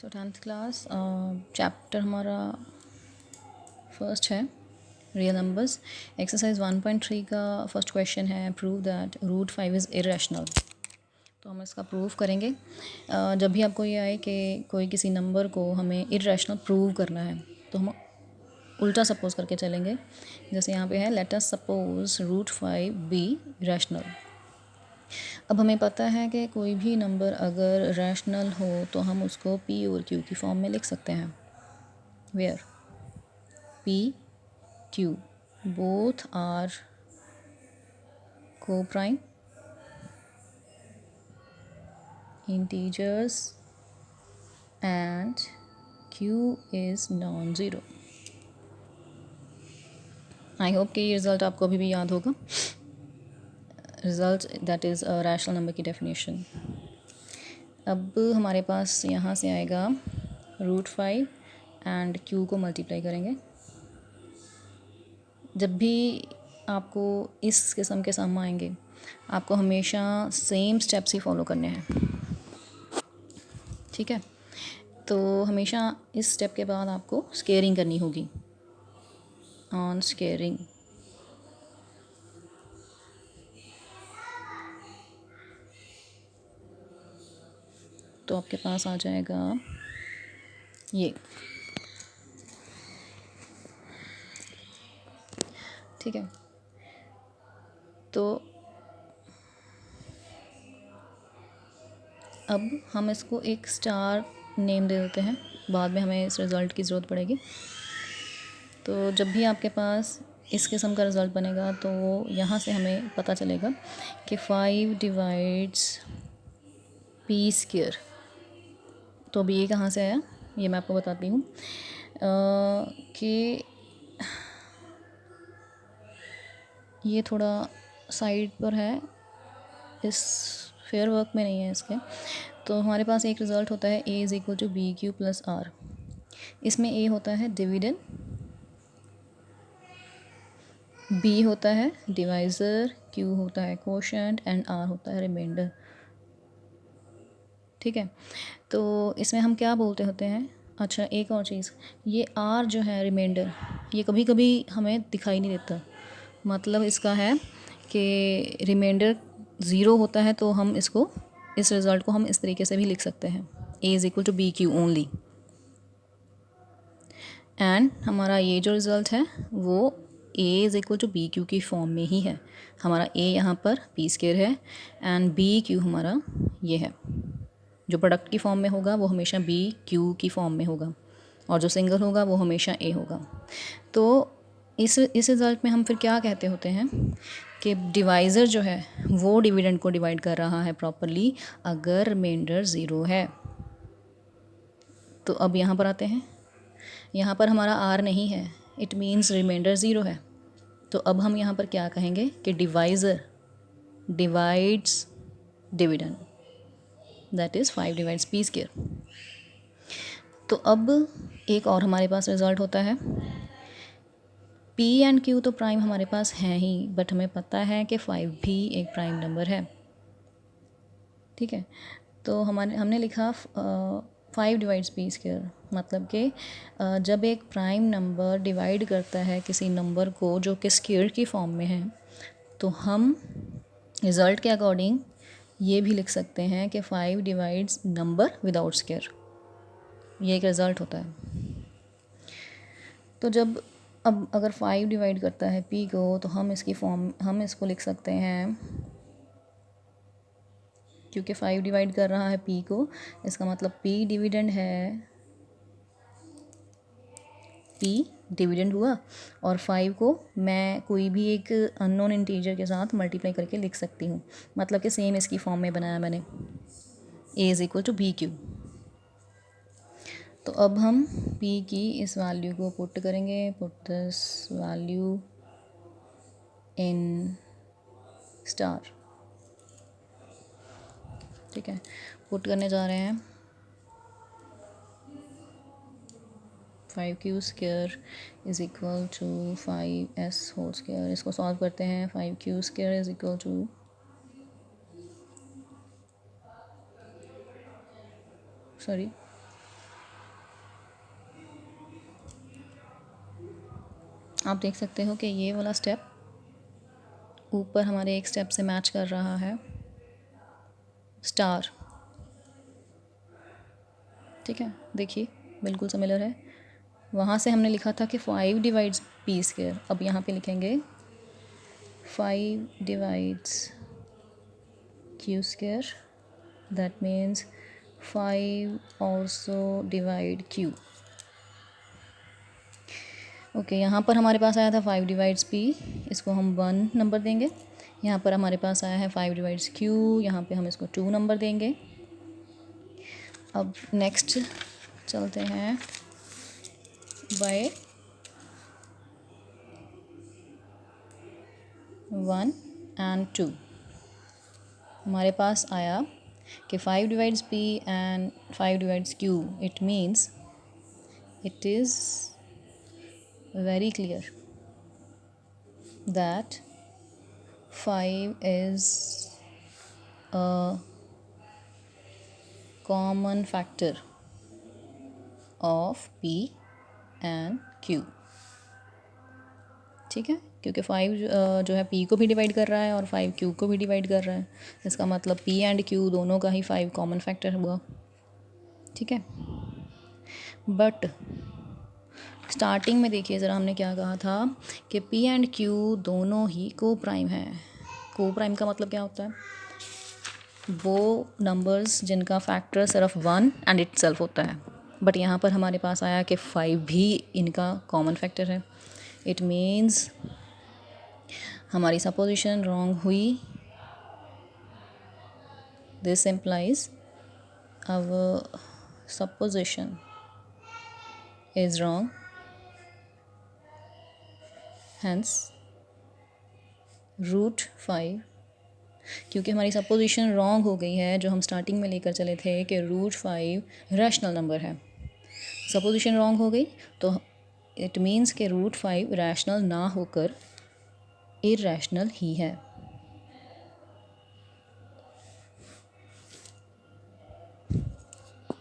सो 10th class chapter हमारा first है real numbers. Exercise 1.3 का फर्स्ट क्वेश्चन है prove that root 5 is irrational. तो हम इसका प्रूव करेंगे। जब भी आपको ये आए कि कोई किसी नंबर को हमें इरेशनल प्रूव करना है तो हम उल्टा सपोज करके चलेंगे। जैसे यहाँ पे है let us suppose root 5 be rational. अब हमें पता है कि कोई भी नंबर अगर रैशनल हो तो हम उसको पी और क्यू की फॉर्म में लिख सकते हैं। Where p q both are coprime integers and q is non-zero। I hope कि ये रिज़ल्ट आपको अभी भी याद होगा। Result that is rational number की डेफिनेशन। अब हमारे पास यहाँ से आएगा रूट 5 एंड q को मल्टीप्लाई करेंगे। जब भी आपको इस किस्म के सम आएंगे आपको हमेशा सेम स्टेप्स ही फॉलो करने हैं, ठीक है। तो हमेशा इस स्टेप के बाद आपको स्केयरिंग करनी होगी। ऑन स्केयरिंग तो आपके पास आ जाएगा ये, ठीक है। तो अब हम इसको एक स्टार नेम दे देते हैं, बाद में हमें इस रिज़ल्ट की ज़रूरत पड़ेगी। तो जब भी आपके पास इस किस्म का रिज़ल्ट बनेगा तो यहाँ से हमें पता चलेगा कि 5 डिवाइड्स पी स्क्वायर। तो अभी ये कहाँ से आया ये मैं आपको बताती हूँ कि ये थोड़ा साइड पर है, इस फेयर वर्क में नहीं है इसके। तो हमारे पास एक रिज़ल्ट होता है a is equal to b q plus r. इसमें ए होता है डिविडेंड, बी होता है डिवाइज़र, क्यू होता है कोशेंट एंड आर होता है रिमाइंडर, ठीक है। तो इसमें हम क्या बोलते होते हैं, अच्छा एक और चीज़, ये आर जो है रिमाइंडर, ये कभी कभी हमें दिखाई नहीं देता। मतलब इसका है कि रिमाइंडर ज़ीरो होता है तो हम इसको इस रिज़ल्ट को हम इस तरीके से भी लिख सकते हैं, a is equal to b q only. And हमारा ये जो रिज़ल्ट है वो a is equal to b q की फॉर्म में ही है। हमारा ए यहाँ पर पी स्क्वायर है एंड बी क्यू हमारा ये है। जो प्रोडक्ट की फॉर्म में होगा वो हमेशा बी क्यू की फॉर्म में होगा और जो सिंगल होगा वो हमेशा ए होगा। तो इस रिज़ल्ट में हम फिर क्या कहते होते हैं कि डिवाइज़र जो है वो डिविडेंड को डिवाइड कर रहा है प्रॉपरली अगर रिमाइंडर ज़ीरो है। तो अब यहाँ पर आते हैं, यहाँ पर हमारा आर नहीं है, इट मीन्स रिमाइंडर ज़ीरो है। तो अब हम यहाँ पर क्या कहेंगे कि divisor divides dividend, that is 5 divides P square. तो अब एक और हमारे पास रिज़ल्ट होता है, पी एंड क्यू तो प्राइम हमारे पास हैं ही, बट हमें पता है कि 5 भी एक प्राइम नंबर है, ठीक है। तो हमने लिखा 5 डिवाइड्स पी स्क्वायर, मतलब कि जब एक प्राइम नंबर डिवाइड करता है किसी नंबर को जो कि स्क्वायर की फॉर्म में है तो हम रिज़ल्ट के अकॉर्डिंग ये भी लिख सकते हैं कि 5 डिवाइड्स नंबर विदाउट स्क्वायर, ये एक रिज़ल्ट होता है। तो जब अब अगर 5 डिवाइड करता है पी को तो हम इसको लिख सकते हैं, क्योंकि 5 डिवाइड कर रहा है पी को, इसका मतलब पी डिविडेंड है, पी डिविडेंड हुआ। और 5 को मैं कोई भी एक अननोन इंटीजर के साथ मल्टीप्लाई करके लिख सकती हूँ, मतलब कि सेम इसकी फॉर्म में बनाया मैंने, a is equal to b q. तो अब हम p की इस वैल्यू को पुट करेंगे, put this value in star, ठीक है। पुट करने जा रहे हैं 5q square is equal to 5s whole square. इसको सॉल्व करते हैं, 5q square is equal to आप देख सकते हो कि ये वाला स्टेप ऊपर हमारे एक स्टेप से मैच कर रहा है, स्टार। ठीक है, देखिए बिल्कुल सिमिलर है। वहाँ से हमने लिखा था कि 5 डिवाइड्स पी स्क्वायर, अब यहाँ पे लिखेंगे 5 divides Q square, that means 5 also divide Q. Okay, यहाँ पर हमारे पास आया था 5 डिवाइड्स पी, इसको हम 1 नंबर देंगे। यहाँ पर हमारे पास आया है 5 डिवाइड्स क्यू, यहाँ पे हम इसको 2 नंबर देंगे। अब नेक्स्ट चलते हैं बाय 1 एंड 2। हमारे पास आया कि 5 divides P and 5 divides Q, it means it is very clear that 5 is a common factor of P and Q। ठीक है, क्योंकि 5 जो है P को भी डिवाइड कर रहा है और 5 Q को भी डिवाइड कर रहा है, इसका मतलब P एंड Q दोनों का ही 5 कॉमन फैक्टर हुआ। ठीक है, बट स्टार्टिंग में देखिए ज़रा, हमने क्या कहा था कि P एंड Q दोनों ही को प्राइम हैं। को प्राइम का मतलब क्या होता है? वो नंबर्स जिनका फैक्टर सिर्फ 1 एंड इटसेल्फ होता है। बट यहाँ पर हमारे पास आया कि 5 भी इनका कॉमन फैक्टर है। इट मीन्स हमारी सपोजिशन रॉन्ग हुई। This implies our supposition is wrong, hence √5, क्योंकि हमारी सपोजिशन रॉन्ग हो गई है जो हम स्टार्टिंग में लेकर चले थे कि √5 रैशनल नंबर है। सपोजिशन रॉन्ग हो गई तो इट मीन्स कि √5 रैशनल ना होकर इरैशनल ही है।